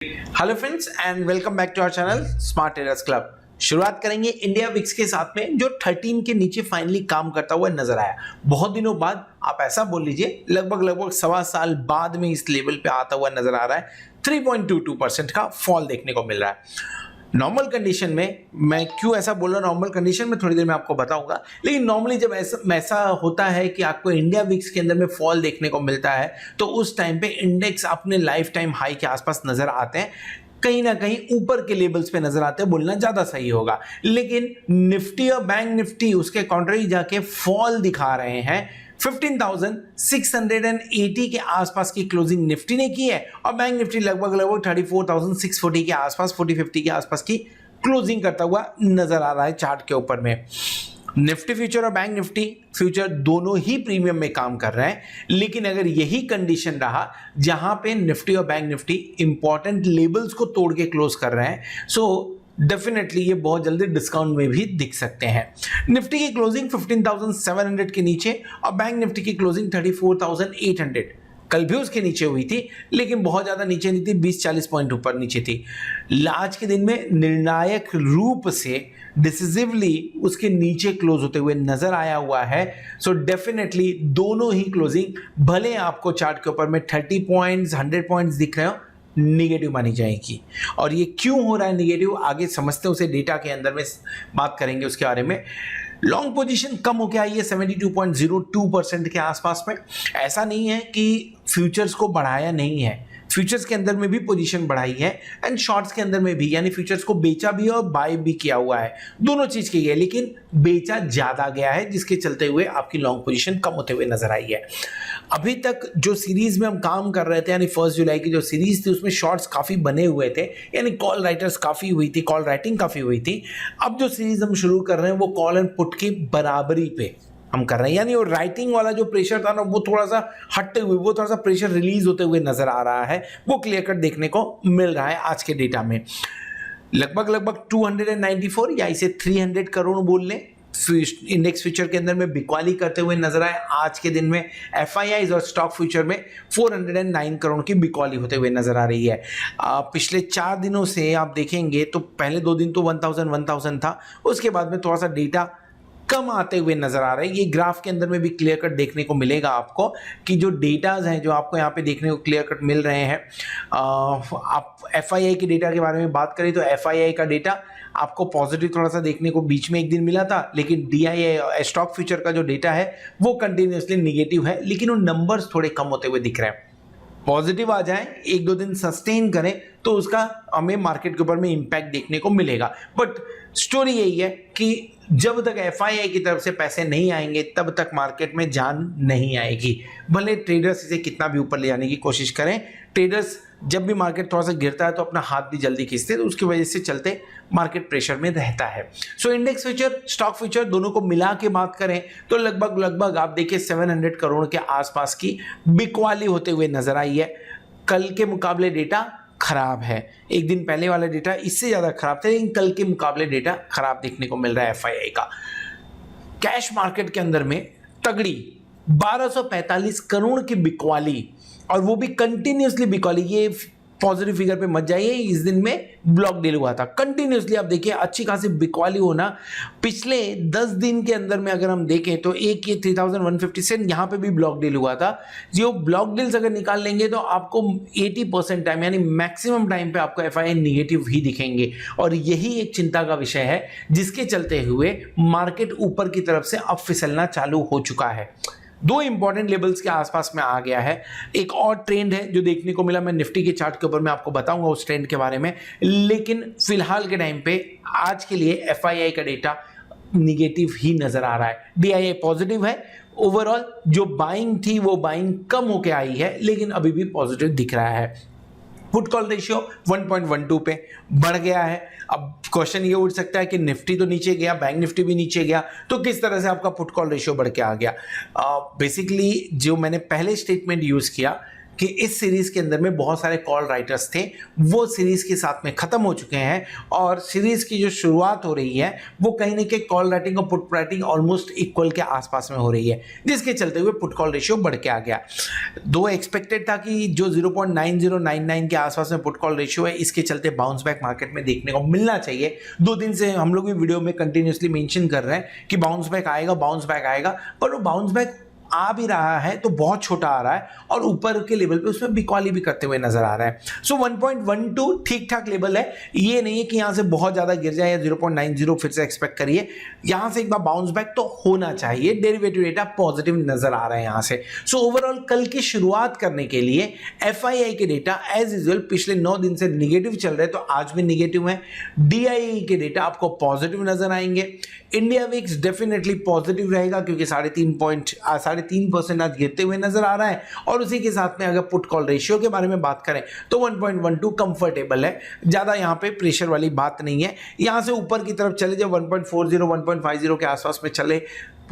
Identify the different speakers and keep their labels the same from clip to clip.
Speaker 1: Hello friends and welcome back to our channel smart traders club. शुरुआत करेंगे India VIX के साथ में जो 13 के नीचे फाइनली काम करता हुआ नजर आया। बहुत दिनों बाद, आप ऐसा बोल लीजिए, लगभग सवा साल बाद में इस लेवल पे आता हुआ नजर आ रहा है। 3.22% का फॉल देखने को मिल रहा है। नॉर्मल कंडीशन में, मैं क्यों ऐसा बोल रहा हूँ नॉर्मल कंडीशन में थोड़ी देर में आपको बताऊंगा, लेकिन नॉर्मली जब ऐसा होता है कि आपको इंडिया विक्स के अंदर में फॉल देखने को मिलता है तो उस टाइम पे इंडेक्स अपने लाइफ टाइम हाई के आसपास नजर आते हैं, कहीं ना कहीं ऊपर के लेवल्स पे नजर आते हैं, बोलना ज्यादा सही होगा। लेकिन निफ्टी और बैंक निफ्टी उसके कॉन्ट्ररी जाके फॉल दिखा रहे हैं। 15,680 के आसपास की क्लोजिंग निफ्टी ने की है और बैंक निफ्टी लगभग 34,640 के आसपास, 40-50 के आसपास की क्लोजिंग करता हुआ नजर आ रहा है चार्ट के ऊपर में। निफ्टी फ्यूचर और बैंक निफ्टी फ्यूचर दोनों ही प्रीमियम में काम कर रहे हैं, लेकिन अगर यही कंडीशन रहा जहां पे निफ्टी और बैंक निफ्टी इंपॉर्टेंट लेवल्स को तोड़ के क्लोज कर रहे हैं, सो डेफिनेटली ये बहुत जल्दी डिस्काउंट में भी दिख सकते हैं। निफ्टी की क्लोजिंग 15,700 के नीचे और बैंक निफ्टी की क्लोजिंग 34,800 कल भी उसके नीचे हुई थी, लेकिन बहुत ज्यादा नीचे नहीं थी, 20-40 पॉइंट ऊपर नीचे थी। आज के दिन में निर्णायक रूप से डिसिसिवली उसके नीचे क्लोज होते हुए नजर आया हुआ है। सो डेफिनेटली दोनों ही क्लोजिंग, भले आपको चार्ट के ऊपर में 30 पॉइंट्स 100 पॉइंट्स दिख रहे हो, निगेटिव मानी जाएगी। और ये क्यों हो रहा है निगेटिव, आगे समझते हैं, उसे डेटा के अंदर में बात करेंगे उसके बारे में। लॉन्ग पोजीशन कम होकर आई है 72.02% के आसपास में। ऐसा नहीं है कि फ्यूचर्स को बढ़ाया नहीं है, फ्यूचर्स के अंदर में भी पोजीशन बढ़ाई है एंड शॉर्ट्स के अंदर में भी, यानी फ्यूचर्स को बेचा भी और बाय भी किया हुआ है, दोनों चीज की है, लेकिन बेचा ज्यादा गया है जिसके चलते हुए आपकी लॉन्ग पोजीशन कम होते हुए नजर आई है। अभी तक जो सीरीज में हम काम कर रहे थे, यानी 1 जुलाई की जो सीरीज थी उसमें शॉर्ट्स काफी बने हुए थे, यानी कॉल राइटर्स काफी हुई थी, कॉल राइटिंग काफी हुई थी। अब जो सीरीज हम शुरू कर रहे हैं वो कॉल एंड पुट की बराबरी पे हम कर रहे हैं, यानी वो राइटिंग वाला जो प्रेशर था ना, वो थोड़ा सा हटते हुए, वो थोड़ा सा प्रेशर रिलीज होते हुए नजर आ रहा है, वो क्लियर कट देखने को मिल रहा है आज के डेटा में। लगभग 294 या इसे 300 करोड़ बोल लें, इंडेक्स फ्यूचर के अंदर में बिकवाली करते हुए नजर आए। आज के दिन में एफआईआईज और स्टॉक फ्यूचर में 409 करोड़ की बिकवाली होते हुए नजर आ रही है। पिछले 4 दिनों से आप देखेंगे तो पहले 2 दिन तो 1000 था, उसके बाद में थोड़ा सा डेटा कम आते हुए नजर आ रहे हैं। ये ग्राफ के अंदर में भी क्लियर कट देखने को मिलेगा आपको कि जो डेटाज हैं जो आपको यहाँ पे देखने को क्लियर कट मिल रहे हैं। आप एफआईआई के डेटा के बारे में बात करें तो एफआईआई का डेटा आपको पॉजिटिव थोड़ा सा देखने को बीच में एक दिन मिला था, लेकिन डीआईआई स्टॉक फ्यूचर का जो डेटा है वो कंटिन्यूसली निगेटिव है, लेकिन वो नंबर्स थोड़े कम होते हुए दिख रहे हैं। पॉजिटिव आ जाए, 1-2 दिन सस्टेन करें तो उसका हमें मार्केट के ऊपर में इंपैक्ट देखने को मिलेगा। बट स्टोरी यही है कि जब तक एफआईआई की तरफ से पैसे नहीं आएंगे तब तक मार्केट में जान नहीं आएगी, भले ट्रेडर्स इसे कितना भी ऊपर ले जाने की कोशिश करें। ट्रेडर्स जब भी मार्केट थोड़ा सा गिरता है तो अपना हाथ भी जल्दी खींचते हैं, तो उसकी वजह से चलते मार्केट प्रेशर में रहता है। So index future, stock future दोनों को मिला के बात करें तो लगभग आप देखिए 700 करोड़ के आसपास की बिकवाली होते हुए नजर आई है। कल के मुकाबले डेटा खराब है, एक दिन पहले वाला डेटा इससे ज्यादा खराब था, लेकिन कल के मुकाबले डेटा खराब देखने को मिल रहा है एफआईआई का। कैश मार्केट के अंदर में तगड़ी 1245 करोड़ की बिकवाली, और वो भी कंटिन्यूसली बिकवाली। ये पॉजिटिव फिगर पे मत जाइए, इस दिन में ब्लॉक डील हुआ था कंटिन्यूसली। आप देखिए अच्छी खासी बिकवाली होना पिछले 10 दिन के अंदर में अगर हम देखें तो एक ये 3150 से यहाँ पे भी ब्लॉक डील हुआ था। जो ब्लॉक डील्स अगर निकाल लेंगे तो आपको 80% टाइम, यानी मैक्सिमम टाइम पे आपको एफआईआई निगेटिव ही दिखेंगे, और यही एक चिंता का विषय है जिसके चलते हुए मार्केट ऊपर की तरफ से अब फिसलना चालू हो चुका है। 2 इंपॉर्टेंट लेवल्स के आसपास में आ गया है। एक और ट्रेंड है जो देखने को मिला, मैं निफ्टी के चार्ट के ऊपर मैं आपको बताऊंगा उस ट्रेंड के बारे में, लेकिन फिलहाल के टाइम पे आज के लिए एफआईआई का डेटा निगेटिव ही नजर आ रहा है। डीआईआई पॉजिटिव है, ओवरऑल जो बाइंग थी वो बाइंग कम होके आई है, लेकिन अभी भी पॉजिटिव दिख रहा है। पुट कॉल रेशियो 1.12 पे बढ़ गया है। अब क्वेश्चन ये उठ सकता है कि निफ्टी तो नीचे गया, बैंक निफ्टी भी नीचे गया, तो किस तरह से आपका पुट कॉल रेशियो बढ़ के आ गया। बेसिकली जो मैंने पहले स्टेटमेंट यूज किया कि इस सीरीज के अंदर में बहुत सारे कॉल राइटर्स थे, वो सीरीज के साथ में खत्म हो चुके हैं और सीरीज की जो शुरुआत हो रही है वो कहीं ना कहीं कॉल राइटिंग और पुट राइटिंग ऑलमोस्ट इक्वल के आसपास में हो रही है, जिसके चलते हुए पुट कॉल रेशियो बढ़ के आ गया। दो एक्सपेक्टेड था कि जो 0.9099 के आसपास में पुट कॉल रेशियो है, इसके चलते बाउंस बैक मार्केट में देखने को मिलना चाहिए। 2 दिन से हम लोग भी वीडियो में कंटिन्यूसली मेंशन कर रहे हैं कि बाउंस बैक आएगा, बाउंस बैक आएगा, पर वो बाउंस बैक आ भी रहा है तो बहुत छोटा आ रहा है और ऊपर के लेवल पे उसमें बिकवाली भी करते हुए नजर आ रहा है। सो 1.12 ठीक ठाक लेवल है, ये नहीं है कि यहां से बहुत ज्यादा गिर जाए या 0.90 फिर से एक्सपेक्ट करिए। यहां से एक बार बाउंस बैक तो होना चाहिए, डेरिवेटिव डेटा पॉजिटिव नजर आ रहा है यहां से। सो ओवरऑल कल की शुरुआत करने के लिए FII के डेटा एज यूजुअल पिछले 9 दिन से निगेटिव चल रहे, तो आज भी निगेटिव है। DIE के डेटा आपको पॉजिटिव नजर आएंगे। इंडिया विक्स डेफिनेटली पॉजिटिव रहेगा क्योंकि 3.5% आज गिरते हुए नजर आ रहा है और उसी के साथ में अगर पुट कॉल रेशियो के बारे में बात करें तो 1.12 कंफर्टेबल है, ज्यादा यहां पे प्रेशर वाली बात नहीं है। यहां से ऊपर की तरफ चले जाए 1.40 1.50 के आसपास में चले,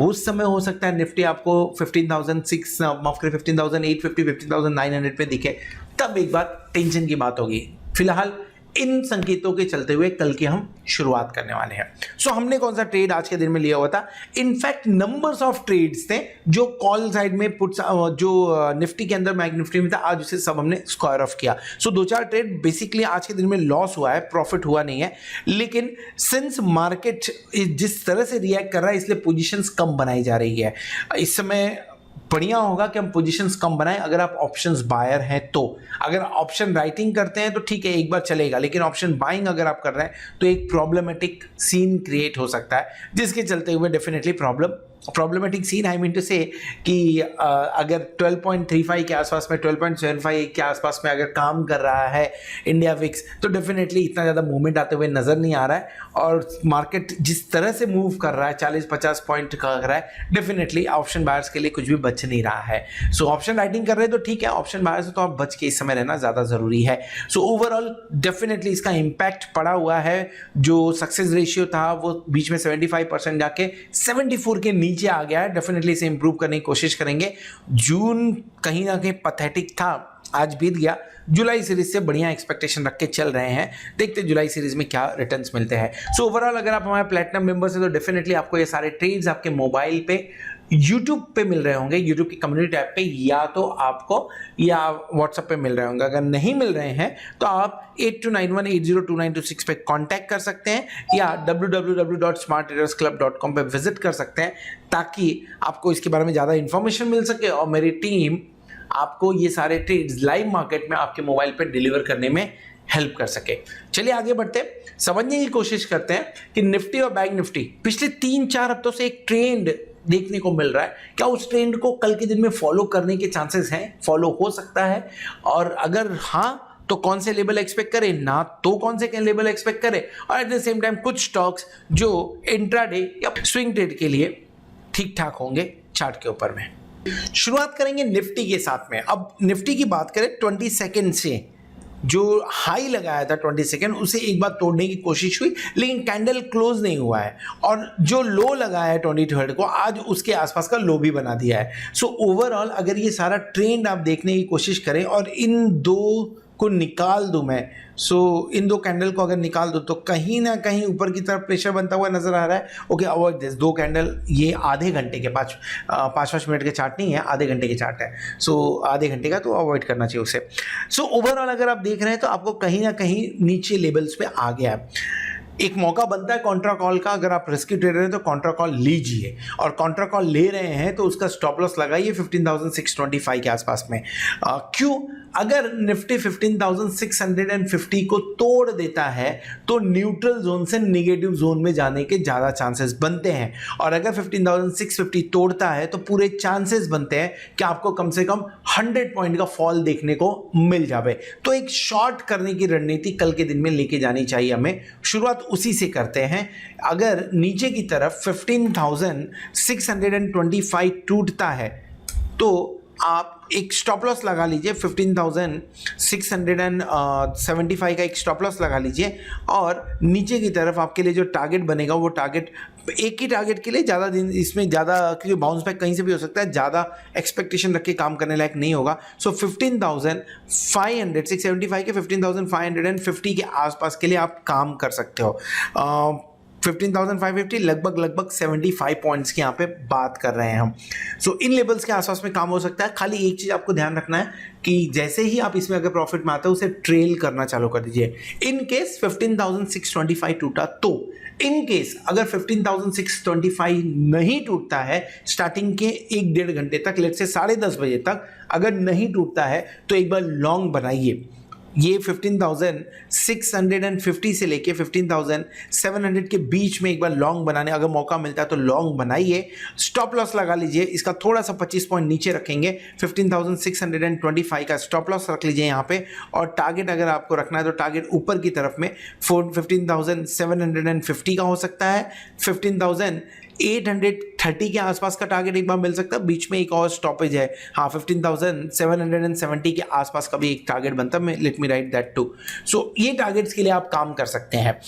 Speaker 1: उस समय हो सकता है निफ्टी आपको 15,850 15,900 पे दिखे, तब एक बार टेंशन की बात होगी। फिलहाल इन संकेतों के चलते हुए कल की हम शुरुआत करने वाले हैं। सो हमने कौन सा ट्रेड आज के दिन में लिया हुआ था? इनफैक्ट नंबर्स ऑफ ट्रेड्स थे जो कॉल साइड में पुट्स जो निफ्टी के अंदर बैंक निफ्टी में था, आज उसे सब हमने स्क्वायर ऑफ किया। सो 2-4 ट्रेड बेसिकली आज के दिन में लॉस हुआ है, प्रॉफिट हुआ नहीं है, लेकिन सिंस मार्केट जिस तरह से रिएक्ट कर रहा है इसलिए पोजीशंस कम बनाई जा रही है। इस समय बढ़िया होगा कि हम पोजीशंस कम बनाएं अगर आप ऑप्शंस बायर हैं तो। अगर ऑप्शन राइटिंग करते हैं तो ठीक है, एक बार चलेगा, लेकिन ऑप्शन बाइंग अगर आप कर रहे हैं तो एक प्रॉब्लमेटिक सीन क्रिएट हो सकता है, जिसके चलते हुए definitely problematic scene I mean to say कि अगर 12.35 के आसपास में 12.75 के आसपास में अगर काम कर रहा है इंडिया विक्स तो डेफिनेटली इतना ज़्यादा मूवमेंट आते हुए नज़र नहीं आ रहा है। और मार्केट जिस तरह से मूव कर रहा है 40-50 पॉइंट कर रहा है, डेफिनेटली ऑप्शन बायर्स के लिए कुछ भी बच नहीं रहा है। सो ऑप्शन राइटिंग कर रहे हैं तो ठीक है, ऑप्शन बायर्स से तो आप बच के इस समय रहना ज़्यादा ज़रूरी है। सो ओवरऑल डेफिनेटली इसका इम्पैक्ट पड़ा हुआ है। जो सक्सेस रेशियो था वो बीच में 75% जाके 74 के नीचे आ गया है। डेफिनेटली इसे इंप्रूव करने की कोशिश करेंगे। जून कहीं ना कहीं पैथेटिक था, आज बीत गया। जुलाई सीरीज से बढ़िया एक्सपेक्टेशन रख के चल रहे हैं, देखते जुलाई सीरीज में क्या रिटर्न्स मिलते हैं। सो ओवरऑल अगर आप हमारे प्लेटिनम मेंबर्स हैं तो डेफिनेटली आपको ये सारे ट्रेड्स आपके मोबाइल पे YouTube पे मिल रहे होंगे, YouTube की कम्युनिटी ऐप पे, या तो आपको या WhatsApp पे मिल रहे होंगे। अगर नहीं मिल रहे हैं तो आप 8291802926 पे कांटेक्ट कर सकते हैं या www.smarttradersclub.com पे विजिट कर सकते हैं, ताकि आपको इसके बारे में ज़्यादा इंफॉर्मेशन मिल सके और मेरी टीम आपको ये सारे ट्रेड्स लाइव मार्केट में आपके मोबाइल पे डिलीवर करने में हेल्प कर सके। चलिए आगे बढ़ते, समझने की कोशिश करते हैं कि निफ्टी और बैंक निफ्टी पिछले 3-4 हफ्तों से एक ट्रेंड देखने को मिल रहा है। क्या उस ट्रेंड को कल के दिन में फॉलो करने के चांसेस हैं? फॉलो हो सकता है? और अगर हाँ तो कौन से लेवल एक्सपेक्ट करें, ना तो कौन से लेवल एक्सपेक्ट करें? और एट द सेम टाइम कुछ स्टॉक्स जो इंट्राडे या स्विंग ट्रेड के लिए ठीक ठाक होंगे चार्ट के ऊपर में। शुरुआत करेंगे निफ्टी के साथ में। अब निफ्टी की बात करें 22 से जो हाई लगाया था 22 उसे एक बार तोड़ने की कोशिश हुई, लेकिन कैंडल क्लोज नहीं हुआ है। और जो लो लगाया है 23 को, आज उसके आसपास का लो भी बना दिया है। सो ओवरऑल अगर ये सारा ट्रेंड आप देखने की कोशिश करें और इन दो को निकाल दूं मैं, सो इन दो कैंडल को अगर निकाल दो तो कहीं ना कहीं ऊपर की तरफ प्रेशर बनता हुआ नजर आ रहा है। Okay, avoid this. 2 कैंडल ये आधे घंटे के 5-5 मिनट के चार्ट नहीं है, आधे घंटे के चार्ट है। सो आधे घंटे का तो अवॉइड करना चाहिए उसे। सो ओवरऑल अगर आप देख रहे हैं तो आपको कहीं ना कहीं नीचे लेवल्स पे आ गया है। एक मौका बनता है कॉन्ट्रा कॉल का, अगर आप रिस्की ट्रेडर हैं तो कॉन्ट्रा कॉल लीजिए, और कॉन्ट्रा कॉल ले रहे हैं तो उसका स्टॉप लॉस लगाइए 15,625 के आसपास में। क्यों? अगर निफ्टी 15,650 को तोड़ देता है तो न्यूट्रल जोन से नेगेटिव जोन में जाने के ज़्यादा चांसेस बनते हैं, और अगर 15,650 तोड़ता है तो पूरे चांसेस बनते हैं कि आपको कम से कम 100 पॉइंट का फॉल देखने को मिल जावे। तो एक शॉर्ट करने की रणनीति कल के दिन में लेके जानी चाहिए हमें। शुरुआत उसी से करते हैं। अगर नीचे की तरफ 15,625 टूटता है तो आप एक स्टॉप लॉस लगा लीजिए 15,675 का एक स्टॉप लॉस लगा लीजिए, और नीचे की तरफ आपके लिए जो टारगेट बनेगा वो टारगेट, एक ही टारगेट के लिए ज़्यादा दिन इसमें ज़्यादा, क्योंकि बाउंस बैक कहीं से भी हो सकता है, ज़्यादा एक्सपेक्टेशन रख के काम करने लायक नहीं होगा। सो 15,500 675 के 15,550 के आसपास के लिए आप काम कर सकते हो। 15,550 लगभग 75 पॉइंट्स की यहाँ पे बात कर रहे हैं हम। सो इन लेवल्स के आसपास में काम हो सकता है। खाली एक चीज़ आपको ध्यान रखना है कि जैसे ही आप इसमें अगर प्रॉफिट में आते हो उसे ट्रेल करना चालू कर दीजिए। इन केस 15,625 टूटा तो, इन केस अगर 15,625 नहीं टूटता है स्टार्टिंग के 1-1.5 घंटे तक, लेट से 10:30 बजे तक अगर नहीं टूटता है तो एक बार लॉन्ग बनाइए। ये 15,650 से लेके 15,700 के बीच में एक बार लॉन्ग बनाने अगर मौका मिलता है तो लॉन्ग बनाइए। स्टॉप लॉस लगा लीजिए, इसका थोड़ा सा 25 पॉइंट नीचे रखेंगे, 15,625 का स्टॉप लॉस रख लीजिए यहाँ पे। और टारगेट अगर आपको रखना है तो टारगेट ऊपर की तरफ में 15,750 का हो सकता है, 15,830 के आसपास का टारगेट एक बार मिल सकता है। बीच में एक और स्टॉपेज है, हाँ 15,770 के आसपास का भी एक टारगेट बनता है। Let me write that too. So ये टारगेट्स के लिए आप काम कर सकते हैं।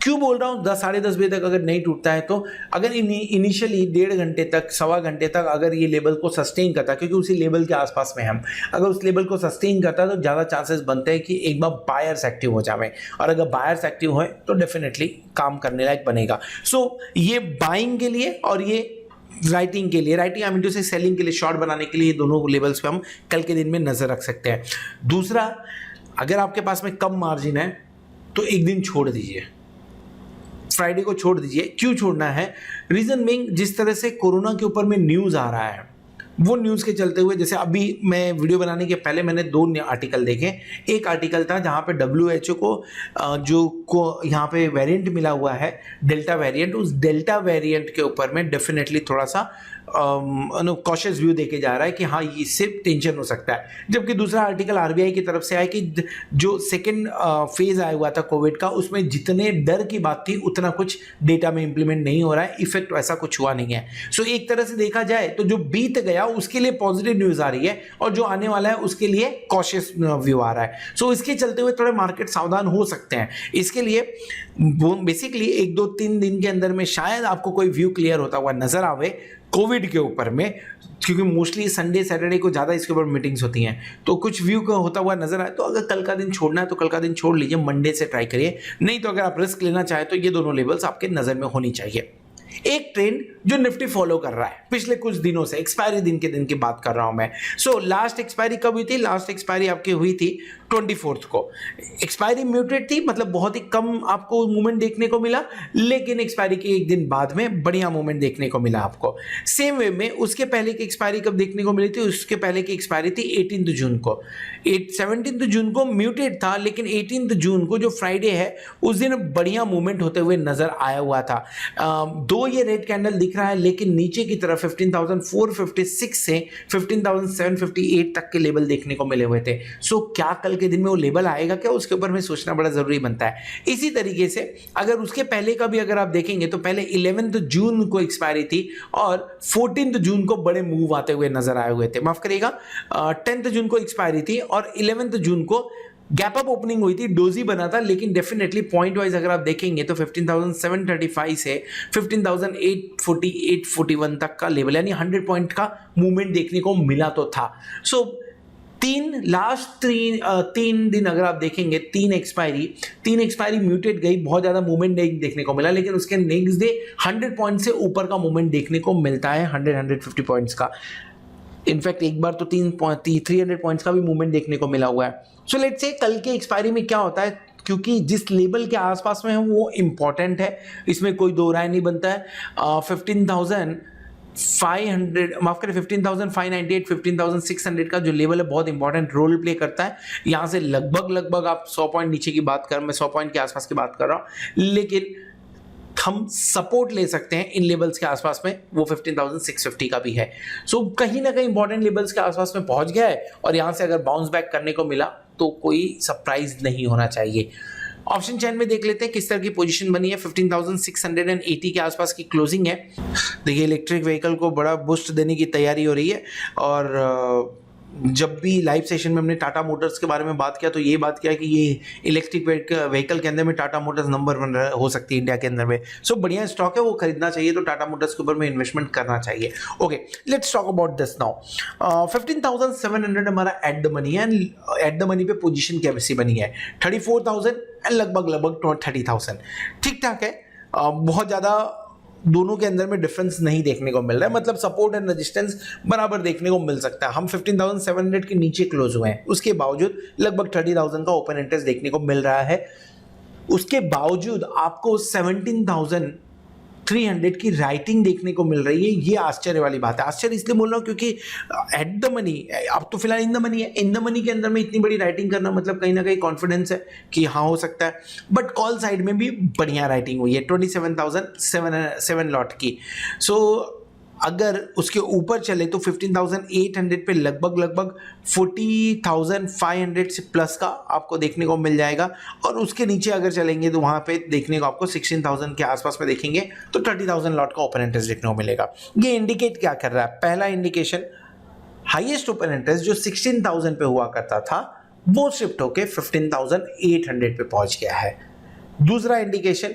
Speaker 1: क्यों बोल रहा हूँ 10-10:30 बजे तक अगर नहीं टूटता है तो, अगर इनिशियली 1.5 घंटे तक 1.25 घंटे तक अगर ये लेवल को सस्टेन करता है, क्योंकि उसी लेवल के आसपास में हम अगर उस लेवल को सस्टेन करता है तो ज़्यादा चांसेस बनते हैं कि एक बार बायर्स एक्टिव हो जाए, और अगर बायर्स एक्टिव हो तो डेफिनेटली काम करने लायक बनेगा। सो ये बाइंग के लिए और ये राइटिंग के लिए, राइटिंग आई मीन टू से सेलिंग के लिए, शॉर्ट बनाने के लिए, दोनों लेवल्स पे हम कल के दिन में नजर रख सकते हैं। दूसरा, अगर आपके पास में कम मार्जिन है तो एक दिन छोड़ दीजिए, फ्राइडे को छोड़ दीजिए। क्यों छोड़ना है? रीजन बीइंग, जिस तरह से कोरोना के ऊपर में न्यूज आ रहा है, वो न्यूज़ के चलते हुए, जैसे अभी मैं वीडियो बनाने के पहले मैंने 2 आर्टिकल देखे। एक आर्टिकल था जहाँ पे WHO को यहाँ पे वेरिएंट मिला हुआ है, डेल्टा वेरिएंट, उस डेल्टा वेरिएंट के ऊपर में डेफिनेटली थोड़ा सा कॉशियस व्यू देके जा रहा है कि हाँ इससे टेंशन हो सकता है। जबकि दूसरा आर्टिकल RBI की तरफ से आया कि जो सेकेंड फेज आया हुआ था कोविड का, उसमें जितने डर की बात थी उतना कुछ डेटा में इंप्लीमेंट नहीं हो रहा है, इफेक्ट वैसा कुछ हुआ नहीं है। सो एक तरह से देखा जाए तो जो बीत गया उसके लिए पॉजिटिव न्यूज आ रही है, और जो आने वाला है उसके लिए कॉशियस व्यू आ रहा है। सो इसके चलते हुए थोड़े मार्केट सावधान हो सकते हैं। इसके लिए बेसिकली 1-2-3 दिन के अंदर में शायद आपको कोई व्यू क्लियर होता हुआ नजर आवे कोविड के ऊपर में, क्योंकि मोस्टली संडे सैटरडे को ज़्यादा इसके ऊपर मीटिंग्स होती हैं, तो कुछ व्यू का होता हुआ नजर आए तो अगर कल का दिन छोड़ना है तो कल का दिन छोड़ लीजिए, मंडे से ट्राई करिए। नहीं तो अगर आप रिस्क लेना चाहें तो ये दोनों लेवल्स आपके नज़र में होनी चाहिए। एक ट्रेंड जो निफ्टी फॉलो कर रहा है पिछले कुछ दिनों से, एक्सपायरी दिन के दिन की बात कर रहा हूं मैं। सो लास्ट एक्सपायरी कब हुई थी? लास्ट एक्सपायरी आपकी हुई थी 24 को। एक्सपायरी म्यूटेड थी, मतलब बहुत ही कम आपको मूवमेंट देखने को मिला, लेकिन एक्सपायरी के एक दिन बाद में बढ़िया मूवमेंट देखने को मिला आपको। सेम वे में उसके पहले की एक्सपायरी कब देखने को मिली थी? उसके पहले की एक्सपायरी थी 18 जून को। 17 जून को म्यूटेड था, लेकिन 18 जून को जो फ्राइडे है उस दिन बढ़िया मूवमेंट होते हुए नजर आया हुआ था। दो ये रेड कैंडल दिख रहा है, लेकिन नीचे की तरफ 15,456 से 15,758 तक के लेवल देखने को मिले हुए थे। सो क्या कल के दिन में वो लेवल आएगा क्या, उसके ऊपर में सोचना बड़ा जरूरी बनता है। इसी तरीके से अगर उसके पहले का भी अगर आप देखेंगे तो पहले 11 जून को एक्सपायरी थी और 14 जून को बड़े मूव आते हुए नजर आए हुए थे। माफ करिएगा, 10 जून को एक्सपायरी थी और 11 जून को गैप अप ओपनिंग हुई थी, डोजी बना था, लेकिन डेफिनेटली पॉइंट वाइज अगर आप देखेंगे तो 15,735 से 15,840-841 तक का लेवल, यानी 100 पॉइंट का मूवमेंट देखने को मिला तो था। सो लास्ट 3 दिन अगर आप देखेंगे, 3 एक्सपायरी म्यूटेड गई, बहुत ज्यादा मूवमेंट नहीं देखने को मिला, लेकिन उसके नेक्स्ट डे 100 पॉइंट से ऊपर का मूवमेंट देखने को मिलता है, 100-150 पॉइंट्स का। इनफैक्ट एक बार तो 300 पॉइंट्स का भी मूवमेंट देखने को मिला हुआ है। सो लेट्स से कल के एक्सपायरी में क्या होता है, क्योंकि जिस लेवल के आसपास में है वो इंपॉर्टेंट है, इसमें कोई दो राय नहीं बनता है। 15,500 माफ करें 15,598 15,600 का जो लेवल है बहुत इंपॉर्टेंट रोल प्ले करता है। यहां से लगभग आप 100 पॉइंट नीचे की बात कर, मैं 100 पॉइंट के आसपास की बात कर रहा हूं, लेकिन हम सपोर्ट ले सकते हैं इन लेवल्स के आसपास में, वो 15,650 का भी है। सो कहीं ना कहीं इंपॉर्टेंट लेवल्स के आसपास में पहुंच गया है, और यहां से अगर बाउंस बैक करने को मिला तो कोई सरप्राइज नहीं होना चाहिए। ऑप्शन चेन में देख लेते हैं किस तरह की पोजीशन बनी है। 15,680 के आसपास की क्लोजिंग है। देखिए इलेक्ट्रिक व्हीकल को बड़ा बूस्ट देने की तैयारी हो रही है, और जब भी लाइव सेशन में हमने टाटा मोटर्स के बारे में बात किया तो ये बात किया कि ये इलेक्ट्रिक व्हीकल के अंदर में टाटा मोटर्स नंबर 1 हो सकती है इंडिया के अंदर में। सो बढ़िया स्टॉक है, वो खरीदना चाहिए, तो टाटा मोटर्स के ऊपर में इन्वेस्टमेंट करना चाहिए। Okay, let's talk about this now. 15,700 हमारा एट द मनी है, एट द मनी पे पोजीशन कैसी बनी है 34,000 एंड लगभग 30,000, ठीक ठाक है। बहुत ज़्यादा दोनों के अंदर में डिफरेंस नहीं देखने को मिल रहा है, मतलब सपोर्ट एंड रेजिस्टेंस बराबर देखने को मिल सकता है। हम 15,700 के नीचे क्लोज हुए हैं, उसके बावजूद लगभग 30,000 का ओपन इंटरेस्ट देखने को मिल रहा है। उसके बावजूद आपको 17,300 की राइटिंग देखने को मिल रही है, ये आश्चर्य वाली बात है। आश्चर्य इसलिए बोल रहा हूँ क्योंकि एट द मनी, अब तो फिलहाल इन द मनी है, इन द मनी के अंदर में इतनी बड़ी राइटिंग करना मतलब कहीं ना कहीं कॉन्फिडेंस है कि हाँ हो सकता है। बट कॉल साइड में भी बढ़िया राइटिंग हुई है 27,707 लॉट की। सो अगर उसके ऊपर चले तो 15,800 पे लगभग 40,500 से प्लस का आपको देखने को मिल जाएगा, और उसके नीचे अगर चलेंगे तो वहाँ पे देखने को आपको 16,000 के आसपास में देखेंगे तो 30,000 लॉट का ओपन इंटरेस्ट देखने को मिलेगा। ये इंडिकेट क्या कर रहा है? पहला इंडिकेशन, हाईएस्ट ओपन इंटरेस्ट जो 16,000 पे हुआ करता था वो शिफ्ट होके 15,800 पे पहुंच गया है। दूसरा इंडिकेशन,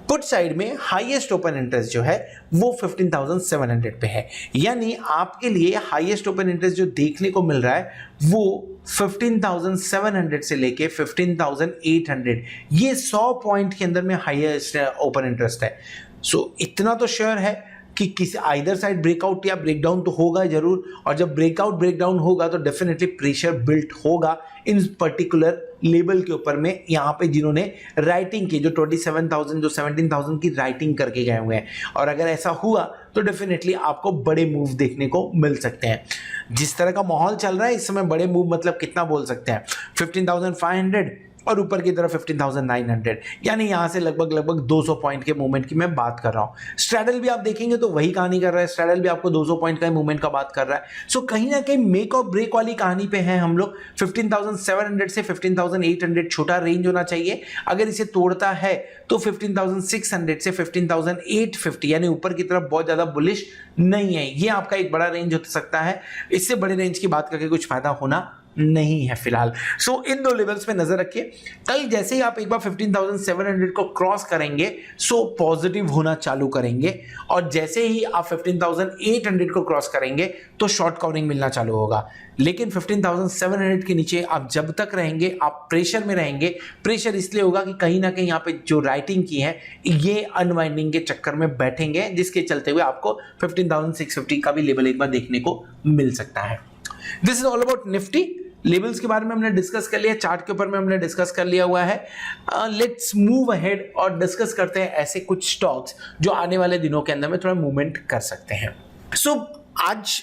Speaker 1: पुट साइड में हाईएस्ट ओपन इंटरेस्ट जो है वो 15,700 पे है, यानी आपके लिए हाईएस्ट ओपन इंटरेस्ट जो देखने को मिल रहा है वो 15,700 से लेके 15,800, ये 100 पॉइंट के अंदर में हाईएस्ट ओपन इंटरेस्ट है। सो इतना तो श्योर है कि किसी आइदर साइड ब्रेकआउट या ब्रेकडाउन तो होगा जरूर, और जब ब्रेकडाउन होगा तो डेफिनेटली प्रेशर बिल्ट होगा इन पर्टिकुलर लेवल के ऊपर में, यहाँ पे जिन्होंने राइटिंग की, जो 27,000 जो 17,000 की राइटिंग करके गए हुए हैं। और अगर ऐसा हुआ तो डेफिनेटली आपको बड़े मूव देखने को मिल सकते हैं। जिस तरह का माहौल चल रहा है इस समय, बड़े मूव मतलब कितना बोल सकते हैं, 15,500 और ऊपर की तरफ 15,900, यानी यहां से लगभग 200 पॉइंट के मूवमेंट की मैं बात कर रहा हूं। स्ट्रैडल भी आप देखेंगे तो वही कहानी कर रहा है, स्ट्रैडल भी आपको 200 पॉइंट का मूवमेंट का बात कर रहा है। सो कहीं ना कहीं मेक और ब्रेक वाली कहानी पे है हम लोग। 15,700 से 15,800 छोटा रेंज होना चाहिए, अगर इसे तोड़ता है तो 15,600 से 15,850, यानी ऊपर की तरफ बहुत ज्यादा बुलिश नहीं है, ये आपका एक बड़ा रेंज हो सकता है। इससे बड़े रेंज की बात करके कुछ फायदा होना नहीं है फिलहाल। सो इन दो लेवल्स पे नजर रखिए। कल जैसे ही आप एक बार 15,700 को क्रॉस करेंगे सो पॉजिटिव होना चालू करेंगे, और जैसे ही आप 15,800 को क्रॉस करेंगे तो शॉर्ट कवरिंग मिलना चालू होगा। लेकिन 15,700 के नीचे आप जब तक रहेंगे आप प्रेशर में रहेंगे। प्रेशर इसलिए होगा कि कहीं ना कहीं यहाँ पे जो राइटिंग की है ये अनवाइंडिंग के चक्कर में बैठेंगे, जिसके चलते हुए आपको 15,650 का भी लेवल एक बार देखने को मिल सकता है। This is all about Nifty. Levels के बारे में हमने डिस्कस कर लिया, चार्ट के ऊपर में हमने डिस्कस कर लिया हुआ है। लेट्स मूव अहेड और डिस्कस करते हैं ऐसे कुछ स्टॉक्स जो आने वाले दिनों के अंदर में थोड़ा मूवमेंट कर सकते हैं। सो आज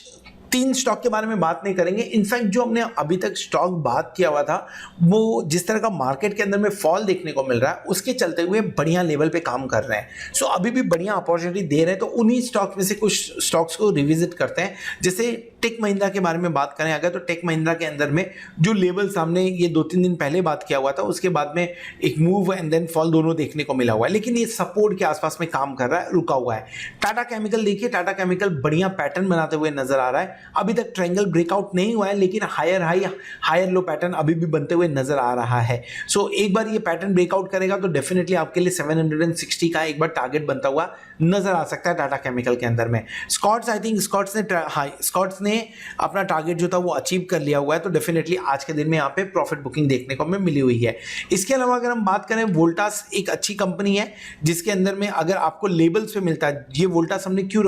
Speaker 1: 3 स्टॉक के बारे में बात नहीं करेंगे। इनफैक्ट जो हमने अभी तक स्टॉक बात किया हुआ था वो जिस तरह का मार्केट के अंदर में फॉल देखने को मिल रहा है उसके चलते हुए बढ़िया लेवल पे काम कर रहे हैं। सो अभी भी बढ़िया अपॉर्चुनिटी दे रहे हैं, तो उन्हीं स्टॉक में से कुछ स्टॉक्स को रिविजिट करते हैं। जैसे टेक महिंद्रा के बारे में बात करें अगर, तो टेक महिंद्रा के अंदर में जो लेवल सामने ये 2-3 दिन पहले बात किया हुआ था, उसके बाद में एक मूव एंड देन फॉल दोनों देखने को मिला हुआ है, लेकिन ये सपोर्ट के आसपास में काम कर रहा है, रुका हुआ है। टाटा केमिकल देखिए, टाटा केमिकल बढ़िया पैटर्न बनाते हुए नजर आ रहा है। अभी तक ट्रायंगल ब्रेकआउट नहीं हुआ है, लेकिन higher high higher low pattern अभी भी बनते हुए नजर आ रहा है। सो एक बार ये पैटर्न ब्रेकआउट करेगा तो डेफिनेटली आपके लिए 760 का एक बार टारगेट बनता हुआ नजर आ सकता है टाटा केमिकल के अंदर में। स्कॉट्स, आई थिंक स्कॉट्स ने अपना टारगेट जो था वो अचीव कर लिया हुआ है, तो डेफिनेटली आज के दिन में यहाँ पे प्रॉफिट बुकिंग देखने को हमें मिली हुई है। इसके अलावा अगर हम बात करें, वोल्टास एक अच्छी कंपनी है जिसके अंदर में अगर आपको लेबल्स पे मिलता है, ये वोल्टास हमने क्यों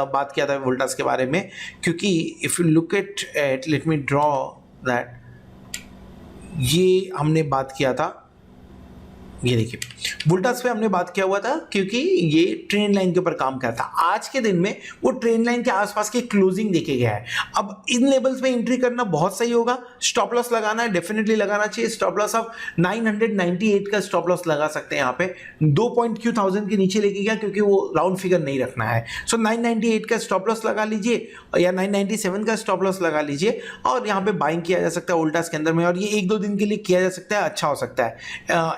Speaker 1: बात किया था वोल्टास के बारे में, क्योंकि if you look at let me draw that, ये हमने बात किया था, ये देखिए वोल्टास पे हमने बात किया हुआ था क्योंकि ये ट्रेन लाइन के ऊपर काम करता है। आज के दिन में वो ट्रेन लाइन के आसपास की क्लोजिंग देखे गया है। अब इन लेवल्स में एंट्री करना बहुत सही होगा। स्टॉप लॉस लगाना है, डेफिनेटली लगाना चाहिए। स्टॉप लॉस आप 998 का स्टॉप लॉस लगा सकते हैं यहाँ पे। 2 पॉइंट क्यों 1000 के नीचे लेके गया, क्योंकि वो राउंड फिगर नहीं रखना है। सो 998 का स्टॉप लॉस लगा लीजिए या 997 का स्टॉप लॉस लगा लीजिए, और यहाँ पे बाइंग किया जा सकता है वोल्टास के अंदर में, और ये 1-2 दिन के लिए किया जा सकता है, अच्छा हो सकता है।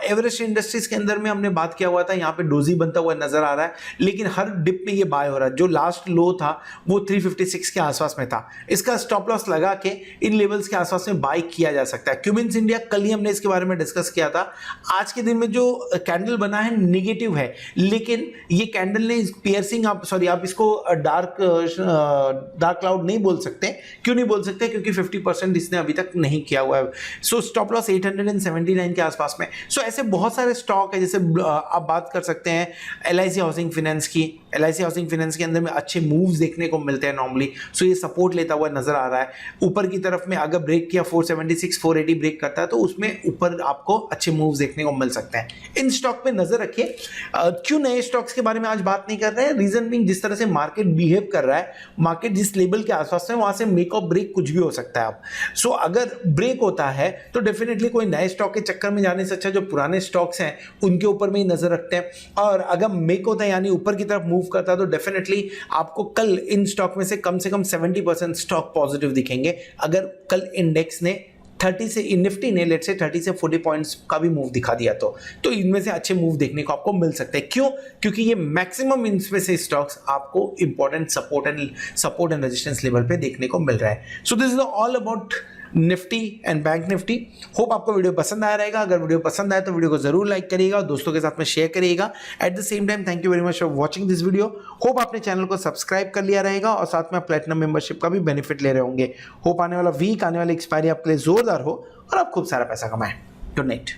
Speaker 1: एवरेस्ट इंडस्ट्रीज के अंदर में हमने बात किया हुआ था, यहाँ पे डोजी बनता हुआ नजर आ रहा है, लेकिन हर डिप में ये बाय हो रहा है। जो लास्ट लो था वो 356 के आसपास में था, इसका स्टॉप लॉस लगा के इन लेवल्स के आसपास में बाय किया जा सकता है। क्यूमिंस इंडिया कल ही हमने इसके बारे में डिस्कस किया था। आज के दिन में जो कैंडल बना है नेगेटिव है, लेकिन ये कैंडल ने पियर्सिंग, आप इसको डार्क क्लाउड नहीं बोल सकते। क्यों नहीं बोल सकते? क्योंकि 50% इसने अभी तक नहीं किया हुआ है। सो स्टॉप लॉस 879 के आसपास में। सो ऐसे बहुत सारे स्टॉक है, जैसे आप बात कर सकते हैं LIC हाउसिंग फाइनेंस की। LIC हाउसिंग फाइनेंस के अंदर में अच्छे मूव्स देखने को मिलते हैं नॉर्मली। सो ये सपोर्ट लेता हुआ नजर आ रहा है। ऊपर की तरफ में अगर ब्रेक किया 476 480 ब्रेक करता है तो उसमें ऊपर आपको अच्छे मूव्स देखने को मिल सकते हैं। इन स्टॉक पे नजर रखिए। क्यों नए स्टॉक्स के बारे में आज बात नहीं कर रहे हैं? रीजन बीइंग जिस तरह से मार्केट बिहेव कर रहा है, मार्केट जिस लेवल के आसपास है वहां से मेक और ब्रेक कुछ भी हो सकता है। आप सो अगर ब्रेक होता है तो डेफिनेटली कोई नए स्टॉक के चक्कर में जाने से अच्छा जो पुराने स्टॉक्स हैं उनके ऊपर में ही नजर रखते हैं। और अगर मेक होता है यानी ऊपर की तरफ मूव करता है तो डेफिनेटली आपको कल इन स्टॉक में से कम 70% स्टॉक पॉजिटिव दिखेंगे। अगर कल इंडेक्स ने 30 से निफ्टी ने लेट से 30 से 40 पॉइंट्स का भी मूव दिखा दिया तो इनमें से अच्छे मूव देखने को आपको मिल सकते हैं। क्यों? क्योंकि ये मैक्सिमम इनमें से स्टॉक्स आपको important support and resistance level पे देखने को मिल रहा है। So this is all about Nifty and bank Nifty. Hope आपको वीडियो पसंद आया रहेगा। अगर वीडियो पसंद आए तो वीडियो को जरूर लाइक करिएगा और दोस्तों के साथ में शेयर करिएगा। At the same time thank you very much for watching this video. Hope आपने चैनल को सब्सक्राइब कर लिया रहेगा और साथ में आप प्लेटिनम मेंबरशिप का भी बेनिफिट ले रहे होंगे। होप आने वाला वीक, आने वाली एक्सपायरी आपके लिए जोरदार हो और आप खूब सारा पैसा कमाएं। Good night.